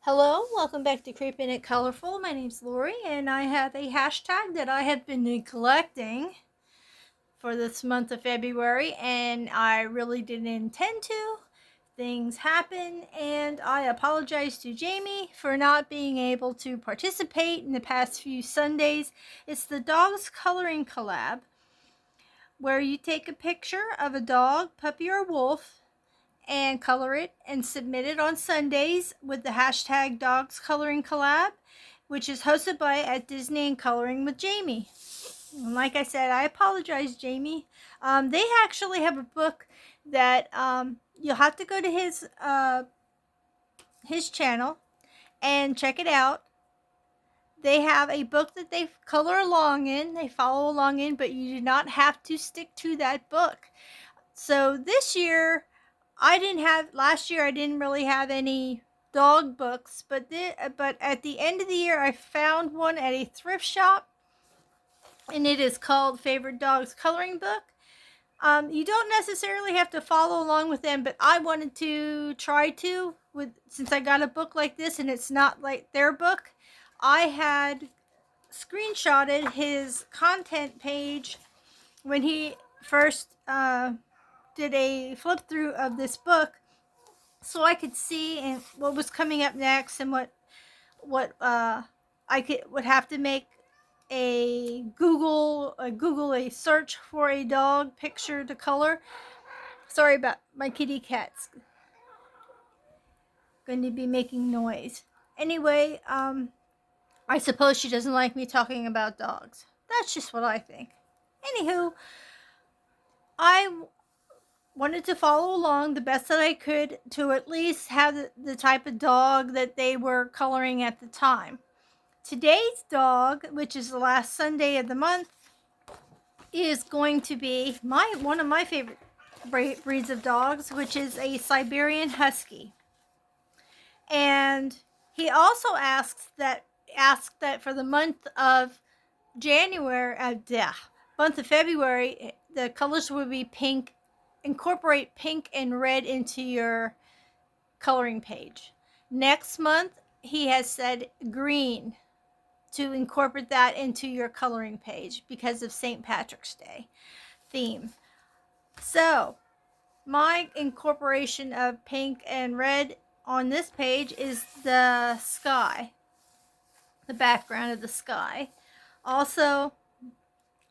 Hello, welcome back to Creeping It Colorful. My name's Lori, and I have a hashtag that I have been neglecting for this month of February, and I really didn't intend to. Things happen, and I apologize to Jamie for not being able to participate in the past few Sundays. It's the Dogs Coloring Collab, where you take a picture of a dog, puppy, or wolf and color it and submit it on Sundays with the hashtag Dogs Coloring Collab, which is hosted by at Disney and Coloring with Jamie. And like I said, I apologize, Jamie. They actually have a book that you'll have to go to his channel and check it out. They have a book that they color along in, they follow along in, but you do not have to stick to that book. So this year, last year I didn't really have any dog books, but at the end of the year I found one at a thrift shop, and it is called Favorite Dogs Coloring Book. You don't necessarily have to follow along with them, but I wanted to try to, since I got a book like this and it's not like their book. I had screenshotted his content page when he first did a flip through of this book, so I could see what was coming up next, and what would have to make a Google a search for a dog picture to color. Sorry about my kitty cat's going to be making noise. Anyway, I suppose she doesn't like me talking about dogs. That's just what I think. Anywho, I wanted to follow along the best that I could to at least have the type of dog that they were coloring at the time. Today's dog, which is the last Sunday of the month, is going to be one of my favorite breeds of dogs, which is a Siberian Husky. And he also asked that for the month of February, the colors would be pink. Incorporate pink and red into your coloring page. Next month, he has said green to incorporate that into your coloring page because of St. Patrick's Day theme. So, my incorporation of pink and red on this page is the sky, the background of the sky. Also,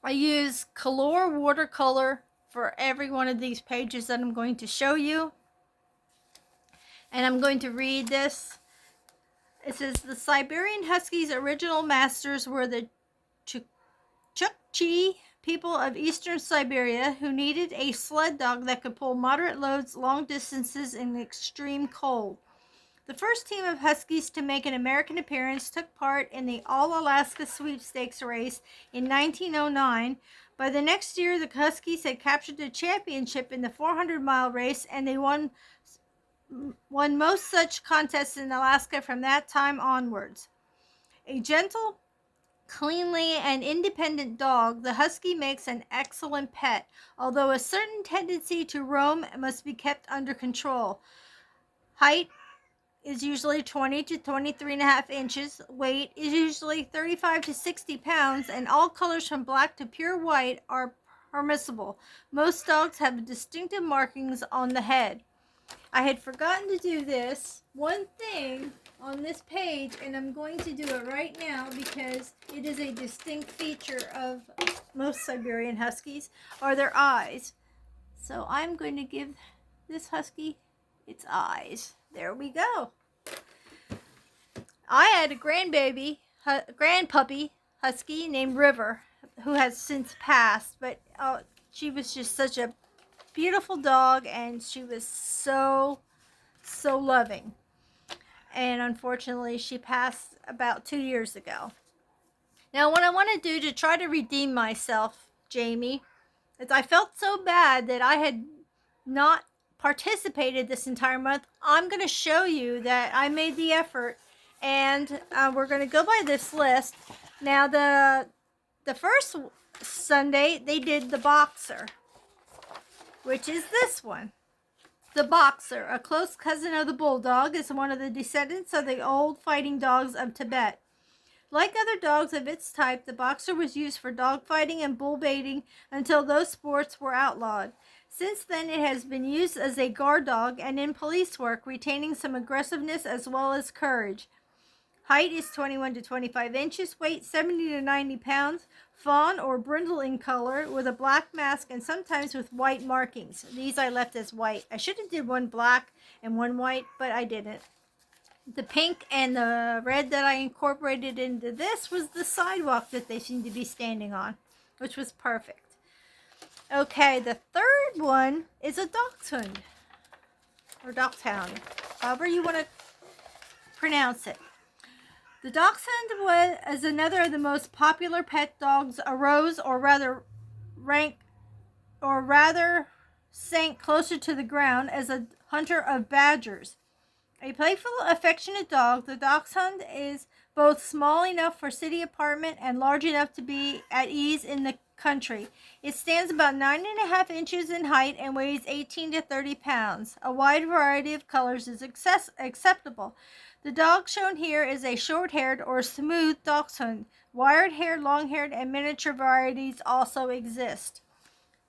I use color watercolor for every one of these pages that I'm going to show you. And I'm going to read this. It says, the Siberian Huskies' original masters were the Chukchi people of eastern Siberia, who needed a sled dog that could pull moderate loads long distances in extreme cold. The first team of Huskies to make an American appearance took part in the All-Alaska Sweepstakes race in 1909. By the next year, the Huskies had captured the championship in the 400-mile race, and they won most such contests in Alaska from that time onwards. A gentle, cleanly, and independent dog, the Husky makes an excellent pet, although a certain tendency to roam must be kept under control. Height is usually 20 to 23.5 inches. Weight is usually 35 to 60 pounds, and all colors from black to pure white are permissible. Most dogs have distinctive markings on the head. I had forgotten to do this one thing on this page, and I'm going to do it right now because it is a distinct feature of most Siberian Huskies, are their eyes. So I'm going to give this Husky its eyes. There we go. I had a grandpuppy Husky named River, who has since passed, but she was just such a beautiful dog, and she was so loving. And unfortunately, she passed about 2 years ago. Now, what I want to do to try to redeem myself, Jamie, is I felt so bad that I had not participated this entire month. I'm going to show you that I made the effort, and we're going to go by this list. Now, the first Sunday, they did the boxer, which is this one. The boxer, a close cousin of the bulldog, is one of the descendants of the old fighting dogs of Tibet. Like other dogs of its type, the boxer was used for dog fighting and bull baiting until those sports were outlawed. Since then, it has been used as a guard dog and in police work, retaining some aggressiveness as well as courage. Height is 21 to 25 inches, weight 70 to 90 pounds, fawn or brindle in color with a black mask and sometimes with white markings. These I left as white. I should have did one black and one white, but I didn't. The pink and the red that I incorporated into this was the sidewalk that they seem to be standing on, which was perfect. Okay, the third one is a dachshund, or dachshund, however you want to pronounce it. The dachshund was another of the most popular pet dogs, arose or rather sank closer to the ground as a hunter of badgers. A playful, affectionate dog, the dachshund is both small enough for city apartment and large enough to be at ease in the country. It stands about 9.5 inches in height and weighs 18 to 30 pounds. A wide variety of colors is acceptable. The dog shown here is a short-haired or smooth dachshund. Wired-haired, long-haired, and miniature varieties also exist.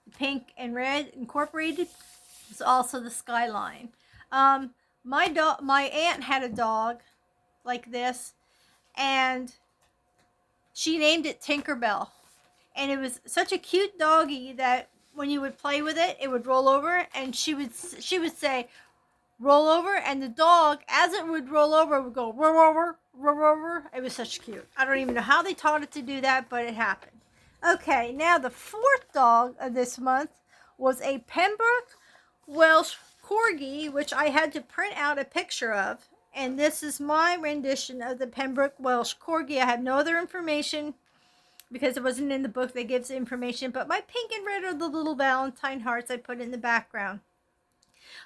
The pink and red incorporated is also the skyline. My aunt had a dog like this, and she named it Tinkerbell. And it was such a cute doggy that when you would play with it, it would roll over, and she would say, roll over, and the dog, as it would roll over, would go, roll over, roll over. It was such cute. I don't even know how they taught it to do that, but it happened. Okay, now the fourth dog of this month was a Pembroke Welsh Corgi, which I had to print out a picture of. And this is my rendition of the Pembroke Welsh Corgi. I have no other information because it wasn't in the book that gives information, but my pink and red are the little Valentine hearts I put in the background.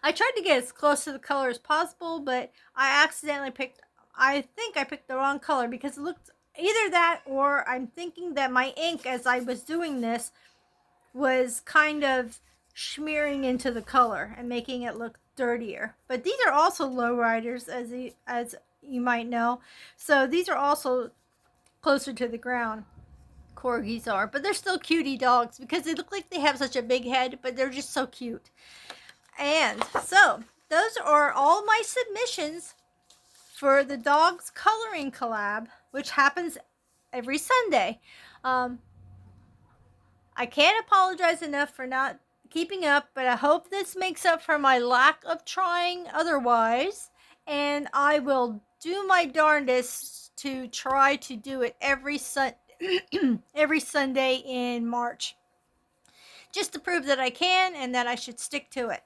I tried to get as close to the color as possible, but I think I picked the wrong color because it looked either that, or I'm thinking that my ink as I was doing this was kind of smearing into the color and making it look dirtier. But these are also lowriders, as you might know. So these are also closer to the ground. Corgis are, but they're still cutie dogs because they look like they have such a big head, but they're just so cute. And so those are all my submissions for the Dogs Coloring Collab, which happens every Sunday. I can't apologize enough for not keeping up, but I hope this makes up for my lack of trying otherwise, and I will do my darndest to try to do it every Sunday in March, just to prove that I can and that I should stick to it,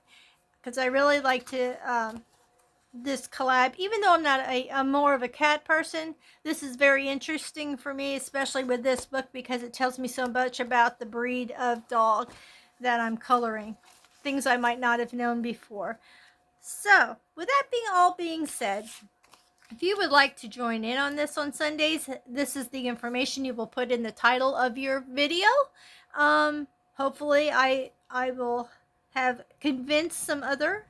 because I really like to this collab. Even though I'm more of a cat person, this is very interesting for me, especially with this book, because it tells me so much about the breed of dog that I'm coloring, things I might not have known before. So with that being said, if you would like to join in on this on Sundays, this is the information you will put in the title of your video. Hopefully I will have convinced some other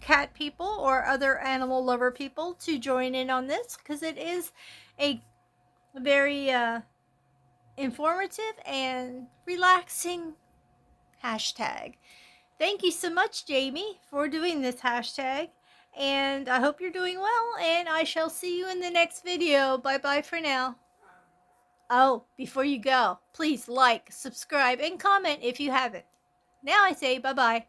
cat people or other animal lover people to join in on this, because it is a very informative and relaxing hashtag. Thank you so much, Jamie, for doing this hashtag, and I hope you're doing well, and I shall see you in the next video. Bye bye for now. Oh, before you go, please like, subscribe, and comment if you haven't. Now I say bye bye.